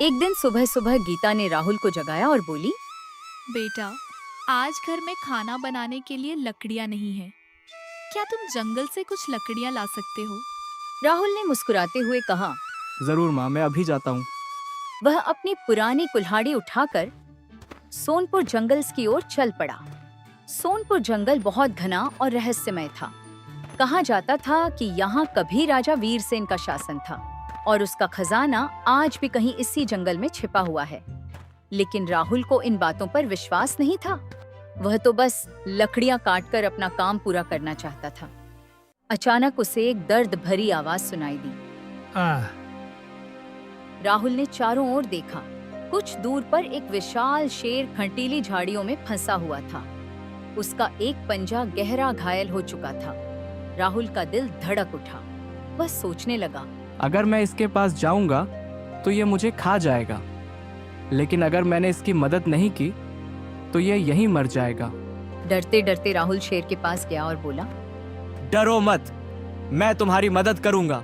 एक दिन सुबह सुबह गीता ने राहुल को जगाया और बोली, बेटा, आज घर में खाना बनाने के लिए लकड़ियाँ नहीं है। क्या तुम जंगल से कुछ लकड़ियाँ ला सकते हो? राहुल ने मुस्कुराते हुए कहा। जरूर माँ, मैं अभी जाता हूँ। वह अपनी पुरानी कुल्हाड़ी उठाकर सोनपुर जंगल की ओर चल पड़ा। सोनपुर जंगल बहुत घना और रहस्यमय था। कहा जाता था कि यहाँ कभी राजा वीरसेन का शासन था और उसका खजाना आज भी कहीं इसी जंगल में छिपा हुआ है। लेकिन राहुल को इन बातों पर विश्वास नहीं था। वह तो बस लकड़ियां काटकर अपना काम पूरा करना चाहता था। अचानक उसे एक दर्द भरी आवाज सुनाई दी। राहुल ने चारों ओर देखा। कुछ दूर पर एक विशाल शेर खंटीली झाड़ियों में फंसा हुआ था। उसका एक पंजा गहरा घायल हो चुका था। राहुल का दिल धड़क उठा। वह सोचने लगा, अगर मैं इसके पास जाऊंगा तो ये मुझे खा जाएगा, लेकिन अगर मैंने इसकी मदद नहीं की तो ये यहीं मर जाएगा। डरते डरते राहुल शेर के पास गया और बोला, डरो मत, मैं तुम्हारी मदद करूंगा,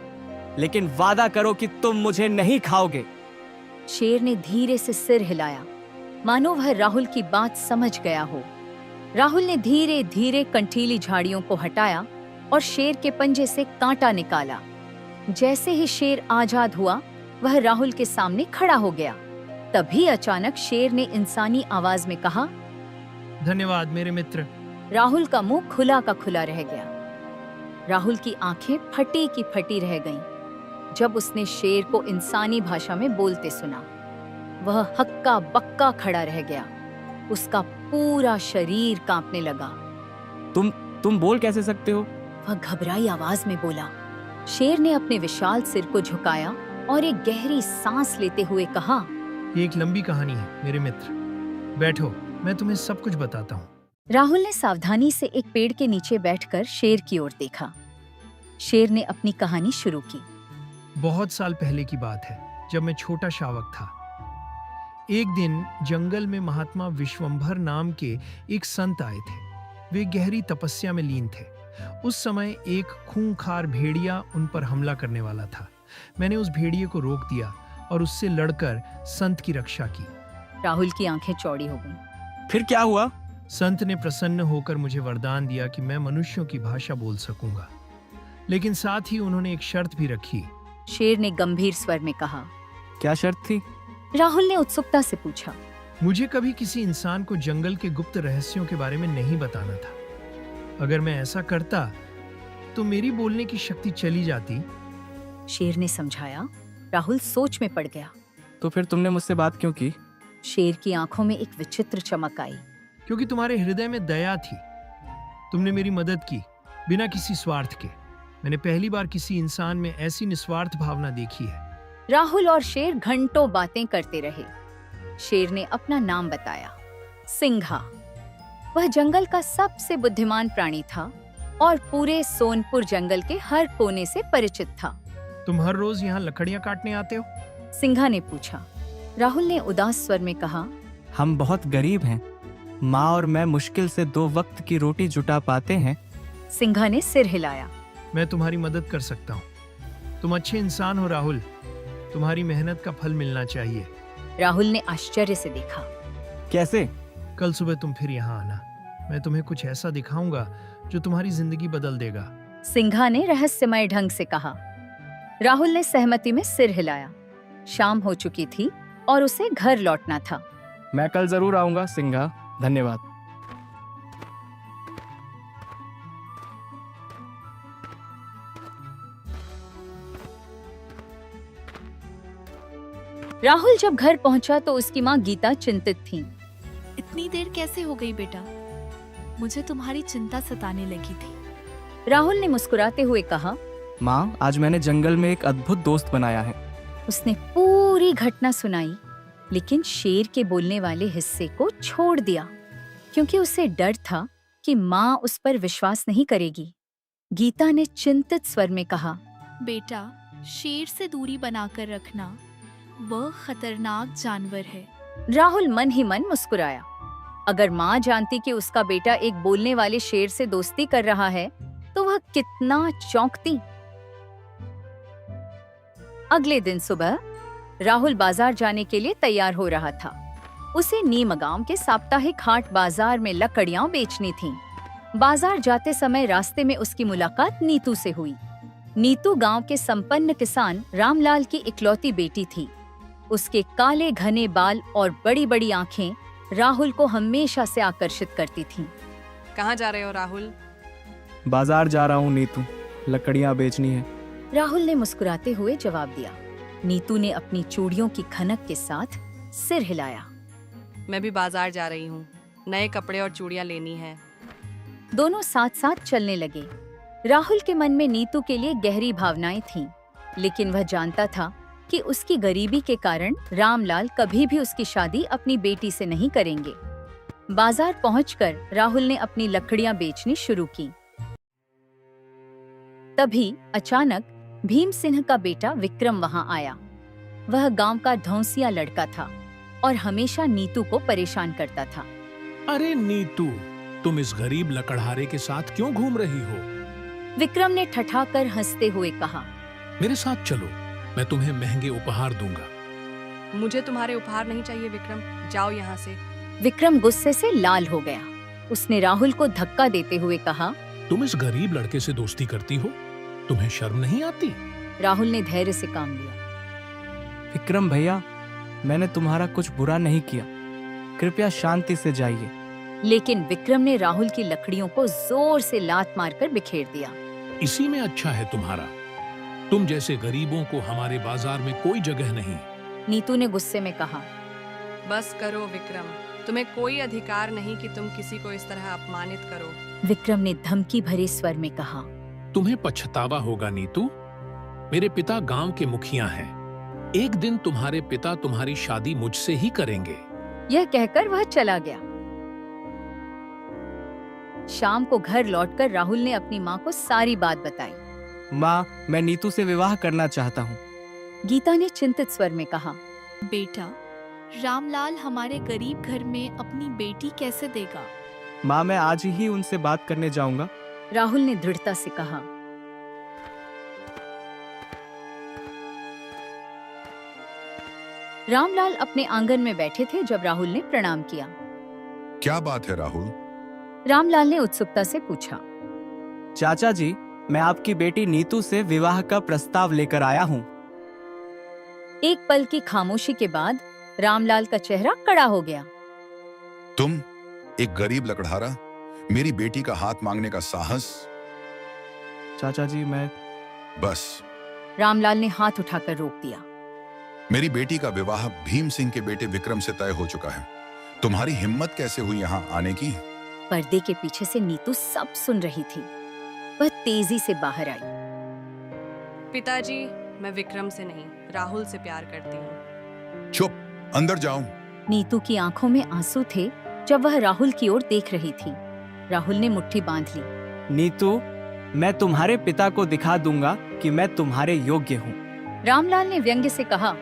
लेकिन वादा करो कि तुम मुझे नहीं खाओगे। शेर ने धीरे से सिर हिलाया, मानो वह राहुल की बात समझ गया हो। राहुल ने धीरे धीरे कंठीली झाड़ियों को हटाया और शेर के पंजे से कांटा निकाला। जैसे ही शेर आजाद हुआ, वह राहुल के सामने खड़ा हो गया। तभी अचानक शेर ने इंसानी आवाज में कहा, धन्यवाद मेरे मित्र। राहुल का मुंह खुला का खुला रह गया। राहुल की आंखें फटी की फटी रह गईं जब उसने शेर को इंसानी भाषा में बोलते सुना। वह हक्का बक्का खड़ा रह गया। उसका पूरा शरीर कांपने लगा। तुम बोल कैसे सकते हो? वह घबराई आवाज में बोला। शेर ने अपने विशाल सिर को झुकाया और एक गहरी सांस लेते हुए कहा, ये एक लंबी कहानी है मेरे मित्र। बैठो, मैं तुम्हें सब कुछ बताता हूँ। राहुल ने सावधानी से एक पेड़ के नीचे बैठकर शेर की ओर देखा। शेर ने अपनी कहानी शुरू की। बहुत साल पहले की बात है, जब मैं छोटा शावक था। एक दिन जंगल में महात्मा विश्वंभर नाम के एक संत आए थे। वे गहरी तपस्या में लीन थे। उस समय एक खूंखार भेड़िया उन पर हमला करने वाला था। मैंने उस भेड़िए को रोक दिया और उससे लड़कर संत की रक्षा की। राहुल की आंखें चौड़ी हो गईं। फिर क्या हुआ? संत ने प्रसन्न होकर मुझे वरदान दिया कि मैं मनुष्यों की भाषा बोल सकूंगा, लेकिन साथ ही उन्होंने एक शर्त भी रखी। शेर ने गंभीर स्वर में कहा। क्या शर्त थी? राहुल ने उत्सुकता से पूछा। मुझे कभी किसी इंसान को जंगल के गुप्त रहस्यों के बारे में नहीं बताना था। अगर मैं ऐसा करता तो मेरी बोलने की शक्ति चली जाती। शेर ने समझाया। राहुल सोच में पड़ गया। तो फिर तुमने मुझसे बात क्यों की? शेर की आंखों में एक विचित्र चमक आई। क्योंकि तुम्हारे हृदय में दया थी। तुमने मेरी मदद की बिना किसी स्वार्थ के। मैंने पहली बार किसी इंसान में ऐसी निस्वार्थ भावना देखी है। राहुल और शेर घंटों बातें करते रहे। शेर ने अपना नाम बताया, सिंघा। वह जंगल का सबसे बुद्धिमान प्राणी था और पूरे सोनपुर जंगल के हर कोने से परिचित था। तुम हर रोज यहाँ लकड़ियाँ काटने आते हो? सिंघा ने पूछा। राहुल ने उदास स्वर में कहा, हम बहुत गरीब हैं। माँ और मैं मुश्किल से 2 वक्त की रोटी जुटा पाते हैं। सिंघा ने सिर हिलाया। मैं तुम्हारी मदद कर सकता हूँ। तुम अच्छे इंसान हो राहुल। तुम्हारी मेहनत का फल मिलना चाहिए। राहुल ने आश्चर्य से देखा। कैसे? कल सुबह तुम फिर यहाँ आना। मैं तुम्हें कुछ ऐसा दिखाऊंगा जो तुम्हारी जिंदगी बदल देगा। सिंघा ने रहस्यमय ढंग से कहा। राहुल ने सहमति में सिर हिलाया। शाम हो चुकी थी और उसे घर लौटना था। मैं कल जरूर आऊंगा सिंघा। धन्यवाद। राहुल जब घर पहुंचा तो उसकी माँ गीता चिंतित थी। इतनी देर कैसे हो गई बेटा? मुझे तुम्हारी चिंता सताने लगी थी। राहुल ने मुस्कुराते हुए कहा, माँ, आज मैंने जंगल में एक अद्भुत दोस्त बनाया है। उसने पूरी घटना सुनाई, लेकिन शेर के बोलने वाले हिस्से को छोड़ दिया, क्योंकि उसे डर था कि माँ उस पर विश्वास नहीं करेगी। गीता ने चिंतित स्वर में कहा, बेटा, शेर से दूरी बनाकर रखना। वह खतरनाक जानवर है। राहुल मन ही मन मुस्कुराया। अगर माँ जानती कि उसका बेटा एक बोलने वाले शेर से दोस्ती कर रहा है, तो वह कितना चौंकती। अगले दिन सुबह राहुल बाजार जाने के लिए तैयार हो रहा था। उसे नीम गांव के साप्ताहिक हाट बाजार में लकड़ियां बेचनी थीं। बाजार जाते समय रास्ते में उसकी मुलाकात नीतू से हुई। नीतू गांव के संपन्न किसान रामलाल की इकलौती बेटी थी। उसके काले घने बाल और बड़ी बड़ी आंखें राहुल को हमेशा से आकर्षित करती थीं। कहाँ जा रहे हो राहुल? बाजार जा रहा हूँ नीतू, लकड़ियाँ बेचनी है। राहुल ने मुस्कुराते हुए जवाब दिया। नीतू ने अपनी चूड़ियों की खनक के साथ सिर हिलाया। मैं भी बाजार जा रही हूँ, नए कपड़े और चूड़ियाँ लेनी है। दोनों साथ साथ चलने लगे। राहुल के मन में नीतू के लिए गहरी भावनाएं थीं, लेकिन वह जानता था कि उसकी गरीबी के कारण रामलाल कभी भी उसकी शादी अपनी बेटी से नहीं करेंगे। बाजार पहुंचकर राहुल ने अपनी लकड़ियां बेचनी शुरू की। तभी अचानक भीम सिंह का बेटा विक्रम वहां आया। वह गांव का ढौंसिया लड़का था और हमेशा नीतू को परेशान करता था। अरे नीतू, तुम इस गरीब लकड़हारे के साथ क्यों घूम रही हो? विक्रम ने ठठाकर हंसते हुए कहा। मेरे साथ चलो, मैं तुम्हें महंगे उपहार दूंगा। मुझे तुम्हारे उपहार नहीं चाहिए विक्रम, जाओ यहाँ से। विक्रम गुस्से से लाल हो गया। उसने राहुल को धक्का देते हुए कहा। तुम इस गरीब लड़के से दोस्ती करती हो? तुम्हें शर्म नहीं आती? राहुल ने धैर्य से काम लिया। विक्रम भैया, मैंने तुम्हारा कुछ बुरा नहीं किया, कृपया शांति से जाइए। लेकिन विक्रम ने राहुल की लकड़ियों को जोर से लात मारकर बिखेर दिया। इसी में अच्छा है तुम्हारा। तुम जैसे गरीबों को हमारे बाजार में कोई जगह नहीं। नीतू ने गुस्से में कहा। बस करो विक्रम, तुम्हें कोई अधिकार नहीं कि तुम किसी को इस तरह अपमानित करो। विक्रम ने धमकी भरे स्वर में कहा। तुम्हें पछतावा होगा नीतू। मेरे पिता गांव के मुखिया हैं। एक दिन तुम्हारे पिता तुम्हारी शादी मुझसे ही करेंगे। यह कहकर वह चला गया। शाम को घर लौटकर राहुल ने अपनी माँ को सारी बात बताई। माँ, मैं नीतू से विवाह करना चाहता हूँ। गीता ने चिंतित स्वर में कहा। बेटा, रामलाल हमारे गरीब घर में अपनी बेटी कैसे देगा? माँ, मैं आज ही उनसे बात करने जाऊंगा। राहुल ने दृढ़ता से कहा। रामलाल अपने आंगन में बैठे थे जब राहुल ने प्रणाम किया। क्या बात है राहुल? रामलाल ने उत्सुकता से पूछा। चाचा जी, मैं आपकी बेटी नीतू से विवाह का प्रस्ताव लेकर आया हूँ। एक पल की खामोशी के बाद रामलाल का चेहरा कड़ा हो गया। तुम, एक गरीब लकड़हारा, मेरी बेटी का हाथ मांगने का साहस? चाचा जी, मैं बस। रामलाल ने हाथ उठाकर रोक दिया। मेरी बेटी का विवाह भीम सिंह के बेटे विक्रम से तय हो चुका है। तुम्हारी हिम्मत कैसे हुई यहाँ आने की? पर्दे के पीछे से नीतू सब सुन रही थी। वह तेजी से बाहर आई। पिताजी, मैं विक्रम से नहीं, राहुल से प्यार करती हूँ। चुप, अंदर जाओ। नीतू की आंखों में आंसू थे जब वह राहुल की ओर देख रही थी। राहुल ने मुट्ठी बांध ली। नीतू, मैं तुम्हारे पिता को दिखा दूंगा कि मैं तुम्हारे योग्य हूँ। रामलाल ने व्यंग्य से कहा।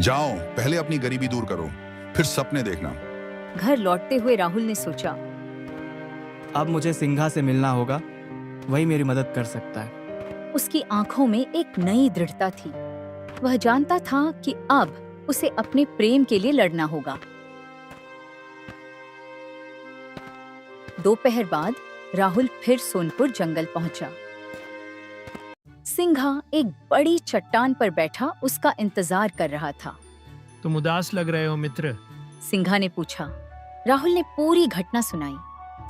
जाओ, पहले अपनी गरीबी दूर करो, फिर सपने देखना। घर लौटते हुए राहुल ने सोचा। अब मुझे सिंघा से मिलना होगा, वही मेरी मदद कर सकता है। उसकी आंखों में एक नई दृढ़ता थी। वह जानता था कि अब उसे अपने प्रेम के लिए लड़ना होगा। दोपहर बाद राहुल फिर सोनपुर जंगल पहुंचा। सिंघा एक बड़ी चट्टान पर बैठा उसका इंतजार कर रहा था। तुम उदास लग रहे हो मित्र। सिंघा ने पूछा। राहुल ने पूरी घटना सुनाई।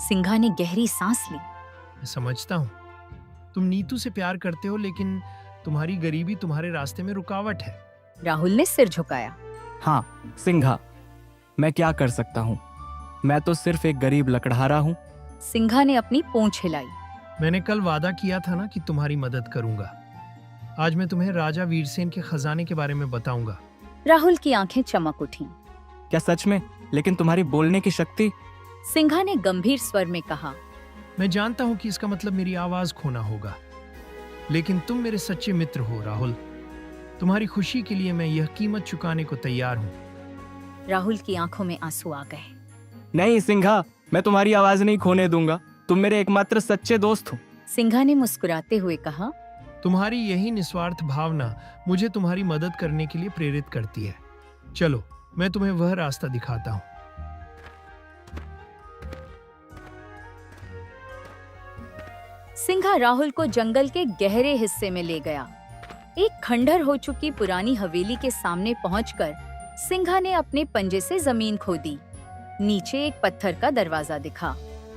सिंघा ने गहरी सांस ली। मैं समझता हूँ, तुम नीतू से प्यार करते हो, लेकिन तुम्हारी गरीबी तुम्हारे रास्ते में रुकावट है। राहुल ने सिर झुकाया। हाँ सिंघा, मैं क्या कर सकता हूँ? मैं तो सिर्फ एक गरीब लकड़हारा हूँ। सिंघा ने अपनी पूंछ हिलाई। मैंने कल वादा किया था ना कि तुम्हारी मदद करूंगा। आज मैं तुम्हें राजा वीरसेन के खजाने के बारे में बताऊंगा। राहुल की आंखें चमक उठीं। क्या सच में? लेकिन तुम्हारी बोलने की शक्ति। सिंघा ने गंभीर स्वर में कहा। मैं जानता हूँ कि इसका मतलब मेरी आवाज खोना होगा, लेकिन तुम मेरे सच्चे मित्र हो राहुल। तुम्हारी खुशी के लिए मैं यह कीमत चुकाने को तैयार हूँ। राहुल की आंखों में आंसू आ गए। नहीं सिंघा, मैं तुम्हारी आवाज नहीं खोने दूंगा। तुम मेरे एकमात्र सच्चे दोस्त हो। सिंघा ने मुस्कुराते हुए कहा। तुम्हारी यही निस्वार्थ भावना मुझे तुम्हारी मदद करने के लिए प्रेरित करती है। चलो, मैं तुम्हें वह रास्ता दिखाता हूँ। सिंघा राहुल को जंगल के गहरे हिस्से में ले गया। एक खंडहर हो चुकी पुरानी हवेली के सामने पहुंचकर सिंघा ने अपने पंजे से जमीन खोदी। नीचे एक पत्थर का दरवाजा दिखा।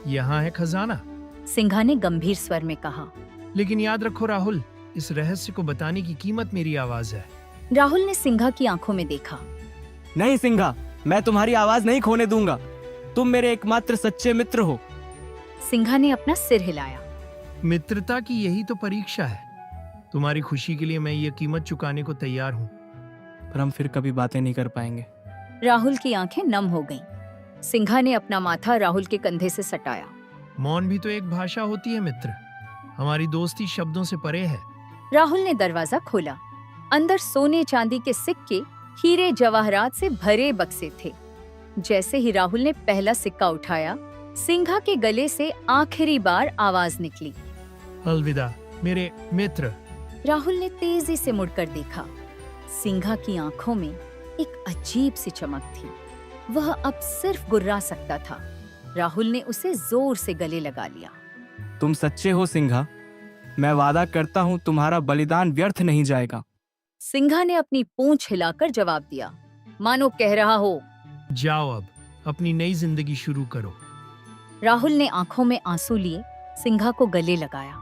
यहाँ है खजाना। सिंघा ने गंभीर स्वर में कहा। लेकिन याद रखो राहुल, इस रहस्य को बताने की कीमत मेरी आवाज है। राहुल ने सिंघा की आंखों में देखा। नहीं सिंघा, मैं तुम्हारी आवाज नहीं खोने दूंगा। तुम मेरे एकमात्र सच्चे मित्र हो। सिंघा ने अपना सिर हिलाया। मित्रता की यही तो परीक्षा है। तुम्हारी खुशी के लिए मैं ये कीमत चुकाने को तैयार हूँ। पर हम फिर कभी बातें नहीं कर पाएंगे। राहुल की आंखें नम हो गईं। सिंघा ने अपना माथा राहुल के कंधे से सटाया। मौन भी तो एक भाषा होती है मित्र। हमारी दोस्ती शब्दों से परे है। राहुल ने दरवाजा खोला। अंदर सोने चांदी के सिक्के, हीरे जवाहरात से भरे बक्से थे। जैसे ही राहुल ने पहला सिक्का उठाया, सिंघा के गले से आखिरी बार आवाज निकली। अलविदा मेरे मित्र। राहुल ने तेजी से मुड़कर देखा। सिंघा की आंखों में एक अजीब सी चमक थी। वह अब सिर्फ गुर्रा सकता था। राहुल ने उसे जोर से गले लगा लिया। तुम सच्चे हो सिंघा। मैं वादा करता हूँ तुम्हारा बलिदान व्यर्थ नहीं जाएगा। सिंघा ने अपनी पूंछ हिलाकर जवाब दिया, मानो कह रहा हो, जाओ अब अपनी नई जिंदगी शुरू करो। राहुल ने आंखों में आंसू लिए सिंघा को गले लगाया।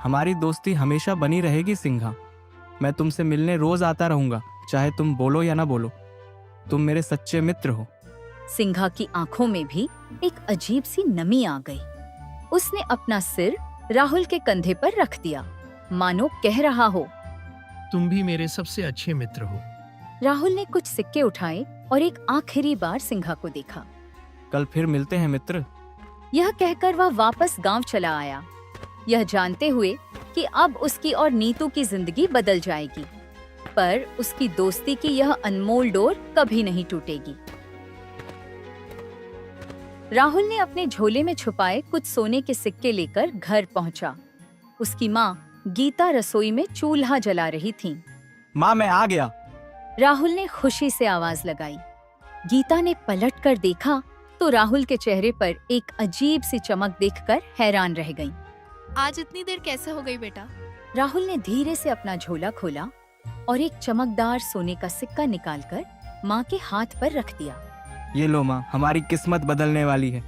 हमारी दोस्ती हमेशा बनी रहेगी सिंघा। मैं तुमसे मिलने रोज आता रहूंगा, चाहे तुम बोलो या ना बोलो। तुम मेरे सच्चे मित्र हो। सिंघा की आंखों में भी एक अजीब सी नमी आ गई। उसने अपना सिर राहुल के कंधे पर रख दिया, मानो कह रहा हो, तुम भी मेरे सबसे अच्छे मित्र हो। राहुल ने कुछ सिक्के उठाए और एक आखिरी बार सिंघा को देखा। कल फिर मिलते हैं मित्र। यह कहकर वह वापस गांव चला आया, यह जानते हुए कि अब उसकी और नीतू की जिंदगी बदल जाएगी, पर उसकी दोस्ती की यह अनमोल डोर कभी नहीं टूटेगी। राहुल ने अपने झोले में छुपाए कुछ सोने के सिक्के लेकर घर पहुंचा। उसकी माँ गीता रसोई में चूल्हा जला रही थीं। माँ, मैं आ गया। राहुल ने खुशी से आवाज लगाई। गीता ने पलटकर देखा तो राहुल के चेहरे पर एक अजीब सी चमक देखकर हैरान रह गईं। आज इतनी देर कैसे हो गई बेटा? राहुल ने धीरे से अपना झोला खोला और एक चमकदार सोने का सिक्का निकालकर माँ के हाथ पर रख दिया। ये लो माँ, हमारी किस्मत बदलने वाली है।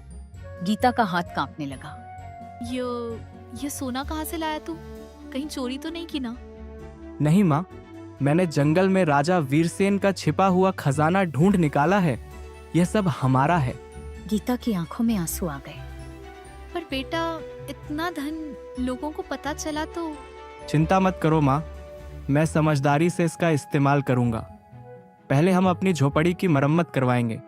गीता का हाथ कांपने लगा। ये सोना कहाँ से लाया तू? कहीं चोरी तो नहीं की ना? नहीं माँ, मैंने जंगल में राजा वीरसेन का छिपा हुआ खजाना ढूंढ निकाला है। यह सब हमारा है। गीता की आंखों में आंसू आ गए। पर बेटा, इतना धन लोगों को पता चला तो? चिंता मत करो माँ, मैं समझदारी से इसका इस्तेमाल करूंगा। पहले हम अपनी झोपड़ी की मरम्मत करवाएंगे।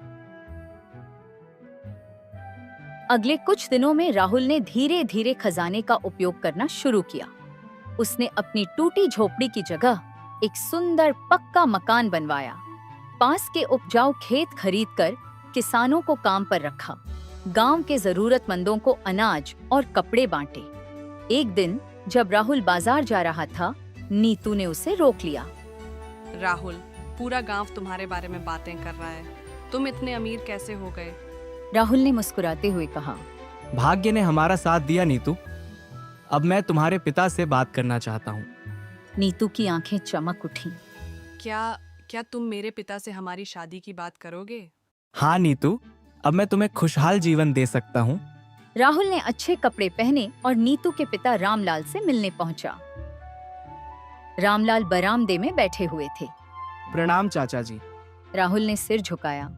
अगले कुछ दिनों में राहुल ने धीरे धीरे खजाने का उपयोग करना शुरू किया। उसने अपनी टूटी झोपड़ी की जगह एक सुंदर पक्का मकान बनवाया। पास के उपजाऊ खेत खरीदकर किसानों को काम पर रखा। गांव के जरूरतमंदों को अनाज और कपड़े बांटे। एक दिन जब राहुल बाजार जा रहा था, नीतू ने उसे रोक लिया। राहुल, पूरा गांव तुम्हारे बारे में बातें कर रहा है। तुम इतने अमीर कैसे हो गए? राहुल ने मुस्कुराते हुए कहा, भाग्य ने हमारा साथ दिया नीतू। अब मैं तुम्हारे पिता से बात करना चाहता हूँ। नीतू की आंखें चमक उठी। क्या तुम मेरे पिता से हमारी शादी की बात करोगे? हाँ नीतू, अब मैं तुम्हें खुशहाल जीवन दे सकता हूँ। राहुल ने अच्छे कपड़े पहने और नीतू के पिता रामलाल से मिलने पहुंचा। रामलाल बरामदे में बैठे हुए थे। प्रणाम चाचा जी। राहुल ने सिर झुकाया।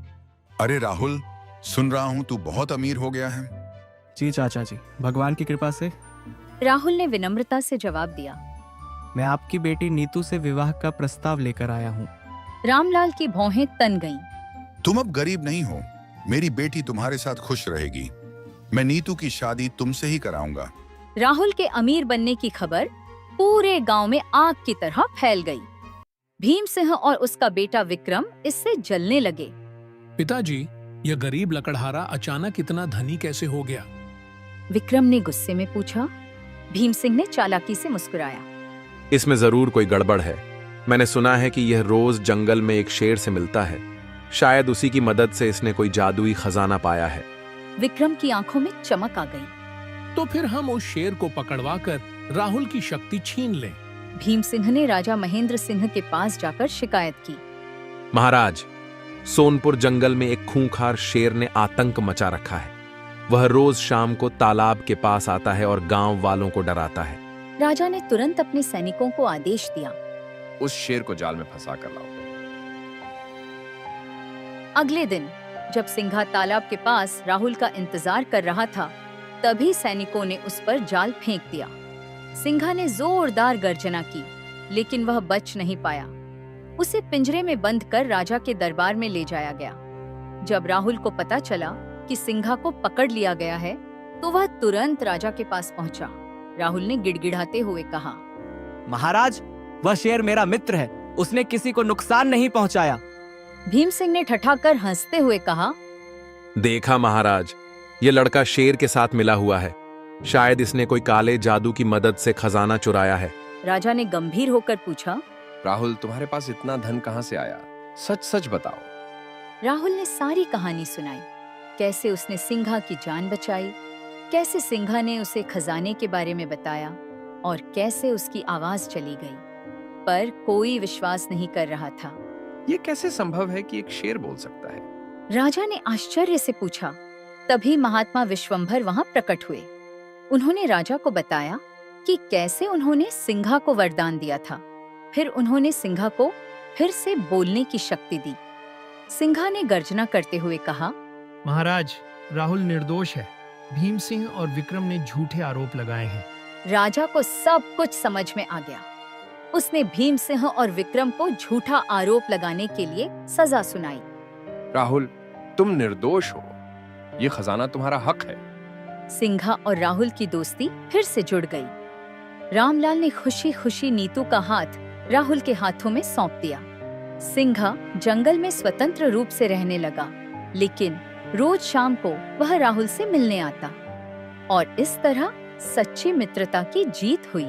अरे राहुल, सुन रहा हूँ तू बहुत अमीर हो गया है। जी चाचा जी, भगवान की कृपा से। राहुल ने विनम्रता से जवाब दिया। मैं आपकी बेटी नीतू से विवाह का प्रस्ताव लेकर आया हूँ। रामलाल की भौहें तन गईं। तुम अब गरीब नहीं हो। मेरी बेटी तुम्हारे साथ खुश रहेगी। मैं नीतू की शादी तुमसे ही कराऊंगा। राहुल के अमीर बनने की खबर पूरे गांव में आग की तरह फैल गई। भीम सिंह और उसका बेटा विक्रम इससे जलने लगे। पिताजी, यह गरीब लकड़हारा अचानक इतना धनी कैसे हो गया? विक्रम ने गुस्से में पूछा। भीम सिंह ने चालाकी से मुस्कुराया। इसमें जरूर कोई गड़बड़ है। मैंने सुना है कि यह रोज जंगल में एक शेर से मिलता है। शायद उसी की मदद से इसने कोई जादुई खजाना पाया है। विक्रम की आंखों में चमक आ गई। तो फिर हम उस शेर को पकड़वाकर राहुल की शक्ति छीन लें। भीम सिंह ने राजा महेंद्र सिंह के पास जाकर शिकायत की। महाराज, सोनपुर जंगल में एक खूंखार शेर ने आतंक मचा रखा है। वह रोज शाम को तालाब के पास आता है और गांव वालों को डराता है। राजा ने तुरंत अपने सैनिकों को आदेश दिया। उस शेर को जाल में फंसा कर लाओ। अगले दिन जब सिंघा तालाब के पास राहुल का इंतजार कर रहा था, तभी सैनिकों ने उस पर जाल फेंक दिया। सिंघा ने जोरदार गर्जना की, लेकिन वह बच नहीं पाया। उसे पिंजरे में बंद कर राजा के दरबार में ले जाया गया। जब राहुल को पता चला कि सिंघा को पकड़ लिया गया है, तो वह तुरंत राजा के पास पहुंचा। राहुल ने गिड़गिड़ाते हुए कहा, महाराज, वह शेर मेरा मित्र है, उसने किसी को नुकसान नहीं पहुंचाया। भीम सिंह ने ठठाकर हंसते हुए कहा, देखा महाराज, ये लड़का शेर के साथ मिला हुआ है। शायद इसने कोई काले जादू की मदद से खजाना चुराया है। राजा ने गंभीर होकर पूछा, राहुल, तुम्हारे पास इतना धन कहां से आया? सच सच बताओ। राहुल ने सारी कहानी सुनाई। कैसे उसने सिंघा की जान बचाई, कैसे सिंघा ने उसे खजाने के बारे में बताया और कैसे उसकी आवाज चली गई। पर कोई विश्वास नहीं कर रहा था। ये कैसे संभव है कि एक शेर बोल सकता है? राजा ने आश्चर्य से पूछा। तभी महात्मा विश्वंभर वहां प्रकट हुए। उन्होंने राजा को बताया कि कैसे उन्होंने सिंघा को वरदान दिया था। फिर उन्होंने सिंघा को फिर से बोलने की शक्ति दी। सिंघा ने गर्जना करते हुए कहा, महाराज, राहुल निर्दोष है। भीम सिंह और विक्रम ने झूठे आरोप लगाए हैं। राजा को सब कुछ समझ में आ गया। उसने भीम सिंह और विक्रम को झूठा आरोप लगाने के लिए सजा सुनाई। राहुल, तुम निर्दोष हो। ये खजाना तुम्हारा हक है। सिंघा और राहुल की दोस्ती फिर से जुड़ गई। रामलाल ने खुशी खुशी नीतू का हाथ राहुल के हाथों में सौंप दिया। सिंघा जंगल में स्वतंत्र रूप से रहने लगा, लेकिन रोज शाम को वह राहुल से मिलने आता और इस तरह सच्ची मित्रता की जीत हुई।